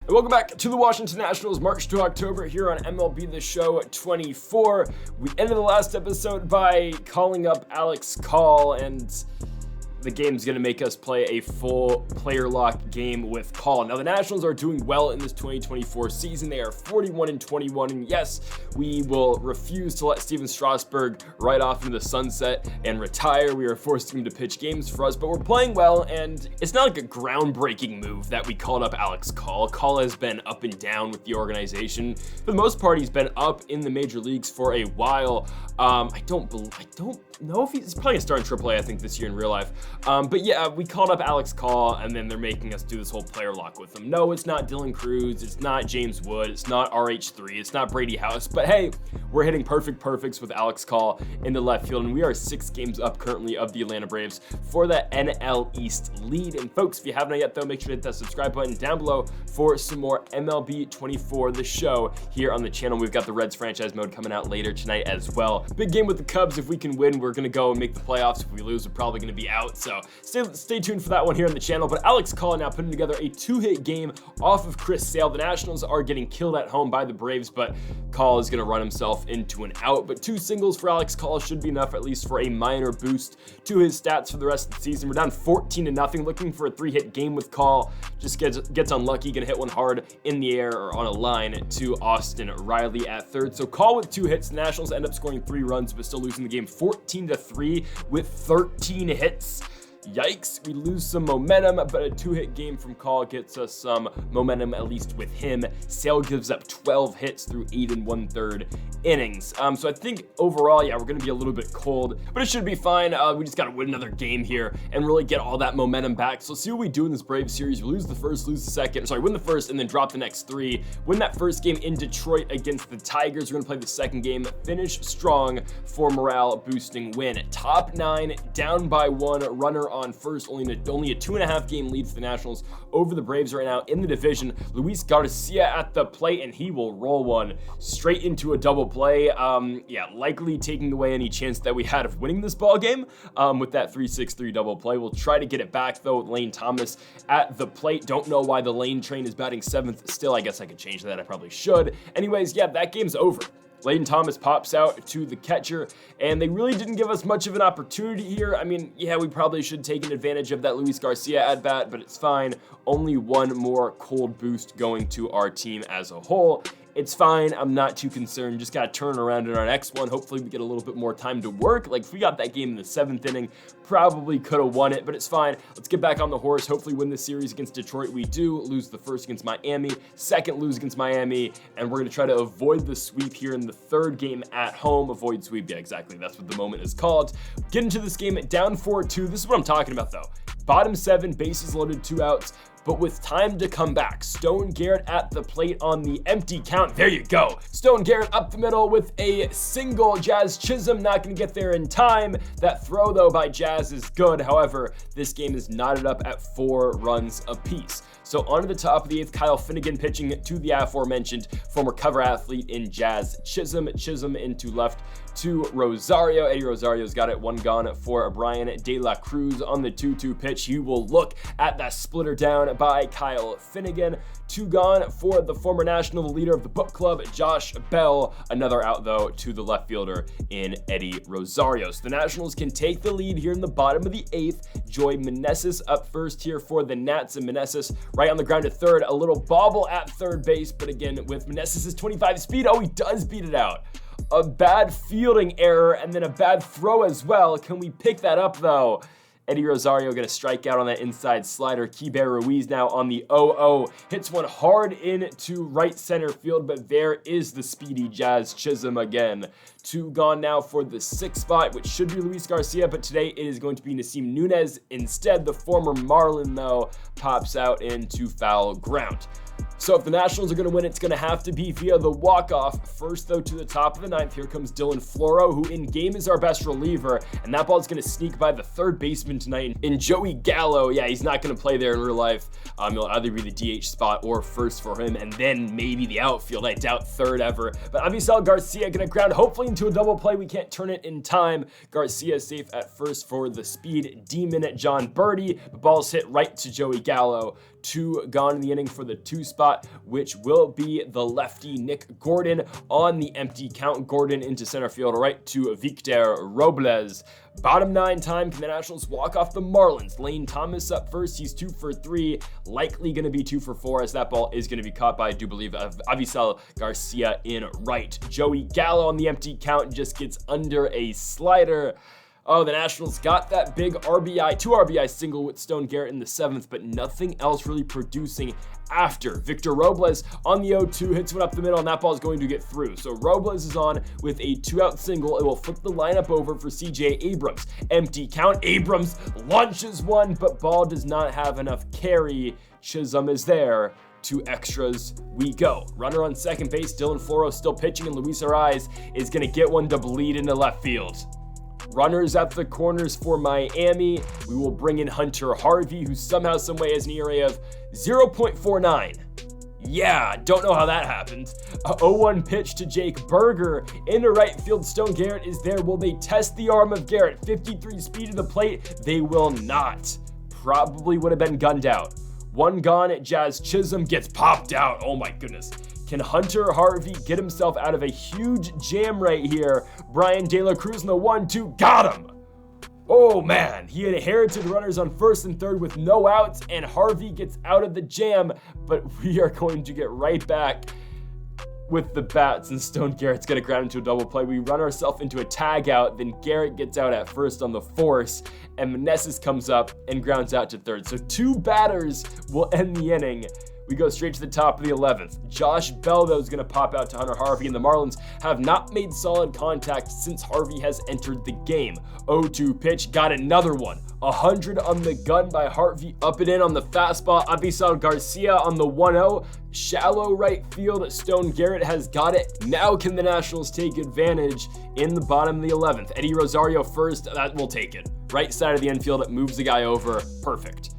And welcome back to the Washington Nationals March to October here on MLB The Show 24. We ended the last episode by calling up Alex Call, and the game's going to make us play a full player lock game with Call. Now, the Nationals are doing well in this 2024 season. They are 41-21, and yes, we will refuse to let Steven Strasburg ride off into the sunset and retire. We are forcing him to pitch games for us, but we're playing well, and it's not like a groundbreaking move that we called up Alex Call. Call has been up and down with the organization. For the most part, he's been up in the major leagues for a while. I don't know if he's probably gonna start in AAA, I think, this year in real life. But yeah, we called up Alex Call, and then they're making us do this whole player lock with him. No, it's not Dylan Cruz, it's not James Wood, it's not RH3, it's not Brady House, but hey, we're hitting perfects with Alex Call into left field, and we are 6 games up currently of the Atlanta Braves for the NL East lead. And folks, if you haven't yet though, make sure to hit that subscribe button down below for some more MLB 24, the show here on the channel. We've got the Reds franchise mode coming out later tonight as well. Big game with the Cubs. If we can win, we're gonna go and make the playoffs. If we lose, we're probably gonna be out, so stay tuned for that one here on the channel. But Alex Call now putting together a 2-hit game off of Chris Sale. The Nationals are getting killed at home by the Braves, but Call is gonna run himself into an out. But 2 singles for Alex Call should be enough, at least for a minor boost to his stats for the rest of the season. We're down 14-0, looking for a 3-hit game with Call. Just gets unlucky, gonna hit one hard in the air or on a line to Austin Riley at third. So Call with 2 hits. The Nationals end up scoring 3 runs, but still losing the game 14-3 with 13 hits. Yikes, we lose some momentum, but a 2-hit game from Call gets us some momentum, at least with him. Sale gives up 12 hits through 8 1/3 innings. So I think overall, yeah, we're going to be a little bit cold, but it should be fine. We just got to win another game here and really get all that momentum back. So let's see what we do in this Braves series. We lose the first, lose the second. Sorry, win the first and then drop the next 3. Win that first game in Detroit against the Tigers. We're going to play the second game, finish strong for morale boosting win. Top 9, down by 1, runner on first, only a 2.5 game lead for the Nationals over the Braves right now in the division. Luis Garcia at the plate, and he will roll one straight into a double play. Yeah, likely taking away any chance that we had of winning this ball game with that 3-6-3 double play. We'll try to get it back though with Lane Thomas at the plate. Don't know why the Lane train is batting 7th still. I guess I could change that. I probably should. Anyways, yeah, that game's over. Layton Thomas pops out to the catcher, and they really didn't give us much of an opportunity here. I mean, yeah, we probably should take advantage of that Luis Garcia at bat, but it's fine. Only one more cold boost going to our team as a whole. It's fine. I'm not too concerned. Just got to turn around in our next one. Hopefully we get a little bit more time to work. Like if we got that game in the 7th inning, probably could have won it, but it's fine. Let's get back on the horse. Hopefully win this series against Detroit. We do lose the first against Miami, second lose against Miami, and we're going to try to avoid the sweep here in the 3rd game at home. Avoid sweep. Yeah, exactly. That's what the moment is called. Get into this game down 4-2. This is what I'm talking about though. Bottom 7, bases loaded, 2 outs. But with time to come back, Stone Garrett at the plate on the empty count. There you go. Stone Garrett up the middle with a single. Jazz Chisholm not going to get there in time. That throw, though, by Jazz is good. However, this game is knotted up at 4 runs apiece. So on to the top of the 8th, Kyle Finnegan pitching to the aforementioned former cover athlete in Jazz Chisholm. Chisholm into left to Rosario. Eddie Rosario's got it, 1 gone for Brian De La Cruz on the 2-2 pitch. He will look at that splitter down by Kyle Finnegan. 2 gone for the former National, the leader of the book club, Josh Bell. Another out, though, to the left fielder in Eddie Rosario. So the Nationals can take the lead here in the bottom of the 8th. Joy Meneses up first here for the Nats, and Meneses right on the ground at third. A little bobble at third base, but again, with Meneses' 25 speed, oh, he does beat it out. A bad fielding error and then a bad throw as well. Can we pick that up, though? Eddie Rosario going to strike out on that inside slider. Keibert Ruiz now on the 0-0. Hits one hard into right center field, but there is the speedy Jazz Chisholm again. 2 gone now for the 6th spot, which should be Luis Garcia, but today it is going to be Nasim Nunez instead. The former Marlin, though, pops out into foul ground. So if the Nationals are going to win, it's going to have to be via the walk-off. First, though, to the top of the 9th, here comes Dylan Floro, who in game is our best reliever, and that ball is going to sneak by the 3rd baseman tonight in Joey Gallo. Yeah, he's not going to play there in real life. He'll either be the DH spot or first for him, and then maybe the outfield. I doubt 3rd ever. But Avisel Garcia going to ground hopefully into a double play. We can't turn it in time. Garcia safe at first for the speed demon at John Birdie. The ball's hit right to Joey Gallo. 2 gone in the inning for the 2 spot, which will be the lefty Nick Gordon on the empty count. Gordon into center field right to Victor Robles. Bottom 9 time, can the Nationals walk off the Marlins? Lane Thomas up first. He's 2 for 3, likely going to be 2 for 4 as that ball is going to be caught by, I do believe, Avisal Garcia in right. Joey Gallo on the empty count just gets under a slider. Oh, the Nationals got that big RBI, 2 RBI single with Stone Garrett in the 7th, but nothing else really producing after. Victor Robles on the 0-2 hits one up the middle, and that ball is going to get through. So Robles is on with a 2-out single. It will flip the lineup over for CJ Abrams. Empty count. Abrams launches one, but ball does not have enough carry. Chisholm is there. 2 extras we go. Runner on second base. Dylan Floro still pitching, and Luis Arraez is going to get one to bleed into left field. Runners at the corners for Miami. We will bring in Hunter Harvey, who somehow, someway has an ERA of 0.49. Yeah, don't know how that happened. A 0-1 pitch to Jake Burger into right field. Stone Garrett is there. Will they test the arm of Garrett? 53 speed to the plate. They will not. Probably would have been gunned out. 1 gone. Jazz Chisholm gets popped out. Oh my goodness. Can Hunter Harvey get himself out of a huge jam right here? Brian De La Cruz in the 1-2, got him! Oh man, he inherited runners on first and third with no outs, and Harvey gets out of the jam, but we are going to get right back with the bats, and Stone Garrett's gonna ground into a double play. We run ourselves into a tag out, then Garrett gets out at first on the force, and Meneses comes up and grounds out to third. So 2 batters will end the inning. We go straight to the top of the 11th. Josh Bell, though, is going to pop out to Hunter Harvey, and the Marlins have not made solid contact since Harvey has entered the game. 0-2 pitch, got another one. 100 on the gun by Harvey, up and in on the fastball. Avisal Garcia on the 1-0. Shallow right field, Stone Garrett has got it. Now can the Nationals take advantage in the bottom of the 11th? Eddie Rosario first, that will take it. Right side of the infield, it moves the guy over, perfect.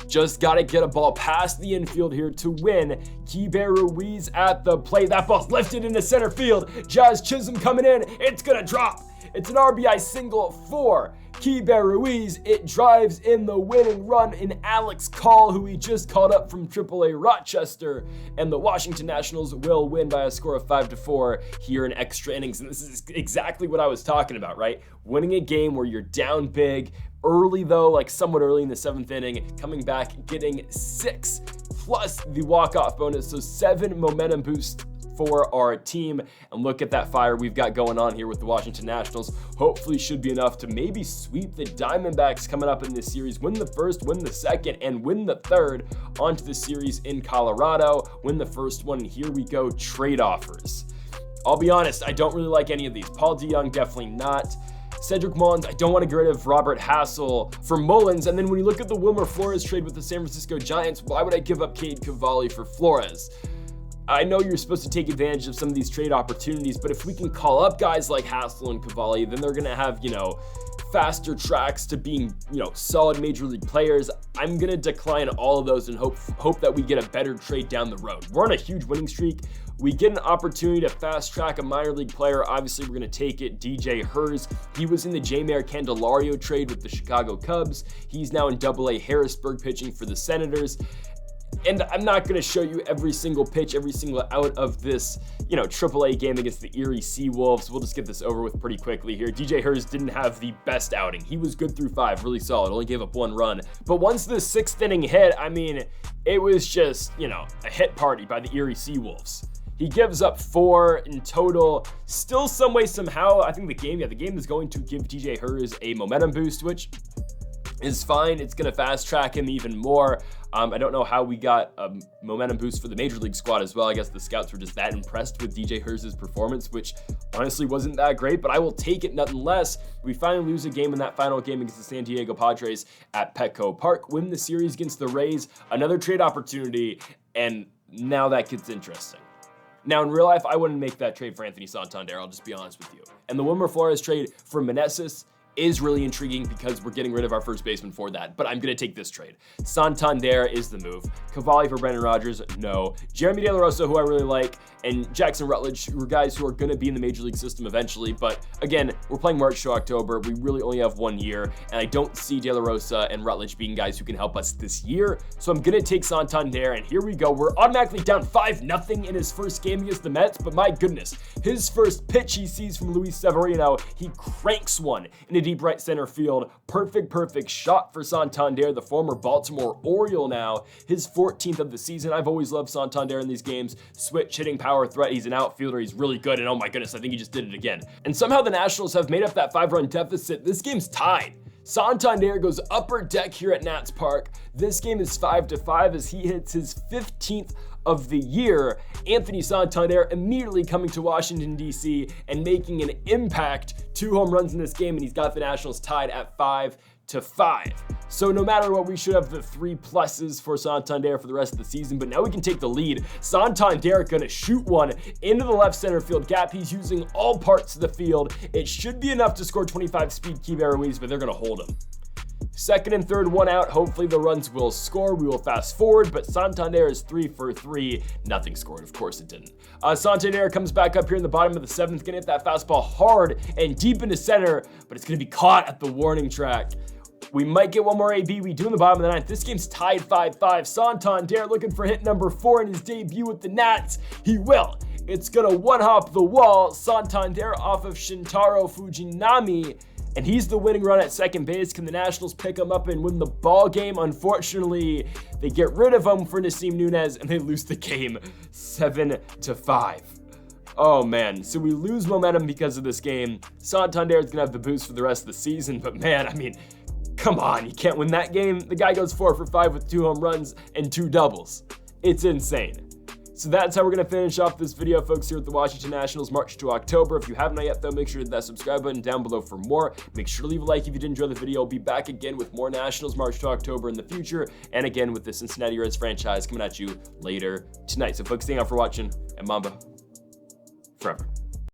Just got to get a ball past the infield here to win. Keibert Ruiz at the plate. That ball's lifted into center field. Jazz Chisholm coming in. It's going to drop. It's an RBI single for Keibert Ruiz. It drives in the winning run in Alex Call, who he just called up from AAA Rochester. And the Washington Nationals will win by a score of 5-4 here in extra innings. And this is exactly what I was talking about, right? Winning a game where you're down big, early though, like somewhat early in the 7th inning, coming back, getting 6 plus the walk-off bonus. So 7 momentum boost for our team. And look at that fire we've got going on here with the Washington Nationals. Hopefully should be enough to maybe sweep the Diamondbacks coming up in this series, win the first, win the second, and win the third onto the series in Colorado. Win the first one. Here we go, trade offers. I'll be honest, I don't really like any of these. Paul DeJong, definitely not. Cedric Mullins, I don't want to get rid of Robert Hassel for Mullins. And then when you look at the Wilmer Flores trade with the San Francisco Giants, why would I give up Cade Cavalli for Flores? I know you're supposed to take advantage of some of these trade opportunities, but if we can call up guys like Hassel and Cavalli, then they're going to have, faster tracks to being, solid major league players. I'm going to decline all of those and hope that we get a better trade down the road. We're on a huge winning streak. We get an opportunity to fast track a minor league player. Obviously, we're going to take it. DJ Herz. He was in the Jeimer Candelario trade with the Chicago Cubs. He's now in AA Harrisburg pitching for the Senators. And I'm not going to show you every single pitch, every single out of this, AAA game against the Erie Seawolves. We'll just get this over with pretty quickly here. DJ Herz didn't have the best outing. He was good through 5, really solid, only gave up 1 run. But once the 6th inning hit, it was just, a hit party by the Erie Seawolves. He gives up 4 in total. Still some way, somehow, I think the game is going to give DJ Herz a momentum boost, which is fine. It's going to fast track him even more. I don't know how we got a momentum boost for the Major League squad as well. I guess the scouts were just that impressed with DJ Herz's performance, which honestly wasn't that great, but I will take it nonetheless. We finally lose a game in that final game against the San Diego Padres at Petco Park, win the series against the Rays, another trade opportunity, and now that gets interesting. Now, in real life, I wouldn't make that trade for Anthony Santander, I'll just be honest with you. And the Wilmer Flores trade for Meneses, is really intriguing because we're getting rid of our first baseman for that, but I'm going to take this trade. Santander is the move. Cavalli for Brendan Rodgers, no. Jeremy De La Rosa, who I really like, and Jackson Rutledge, who are guys who are going to be in the major league system eventually, but again, we're playing March to October. We really only have 1 year, and I don't see De La Rosa and Rutledge being guys who can help us this year, so I'm going to take Santander, and here we go. We're automatically down 5-0 in his first game against the Mets, but my goodness, his first pitch he sees from Luis Severino, he cranks one in a deep right center field. Perfect shot for Santander, the former Baltimore Oriole now, his 14th of the season. I've always loved Santander in these games. Switch hitting power threat. He's an outfielder. He's really good, and oh my goodness, I think he just did it again. And somehow the Nationals have made up that 5-run deficit. This game's tied. Santander goes upper deck here at Nats Park. This game is 5-5 as he hits his 15th of the year. Anthony Santander immediately coming to Washington, D.C. and making an impact. 2 home runs in this game, and he's got the Nationals tied at 5-5. So no matter what, we should have the 3 pluses for Santander for the rest of the season, but now we can take the lead. Santander gonna shoot one into the left center field gap. He's using all parts of the field. It should be enough to score 25 speed Keibert Ruiz, but they're gonna hold him. Second and third, 1 out. Hopefully the runs will score. We will fast forward, but Santander is 3 for 3. Nothing scored. Of course it didn't. Santander comes back up here in the bottom of the 7th, gonna hit that fastball hard and deep into center, but it's gonna be caught at the warning track. We might get one more AB. We do in the bottom of the 9th. This game's tied 5-5. Santander looking for hit number 4 in his debut with the Nats. He will. It's gonna one-hop the wall. Santander off of Shintaro Fujinami, and he's the winning run at second base. Can the Nationals pick him up and win the ball game? Unfortunately, they get rid of him for Nasim Nunez, and they lose the game 7-5. Oh man, so we lose momentum because of this game. Santander is gonna have the boost for the rest of the season, but man, I mean, come on, you can't win that game. The guy goes 4 for 5 with 2 home runs and 2 doubles. It's insane. So that's how we're going to finish off this video, folks, here at the Washington Nationals March to October. If you haven't yet, though, make sure to hit that subscribe button down below for more. Make sure to leave a like if you did enjoy the video. I'll be back again with more Nationals March to October in the future, and again with the Cincinnati Reds franchise coming at you later tonight. So folks, thank you all for watching, and Mamba forever.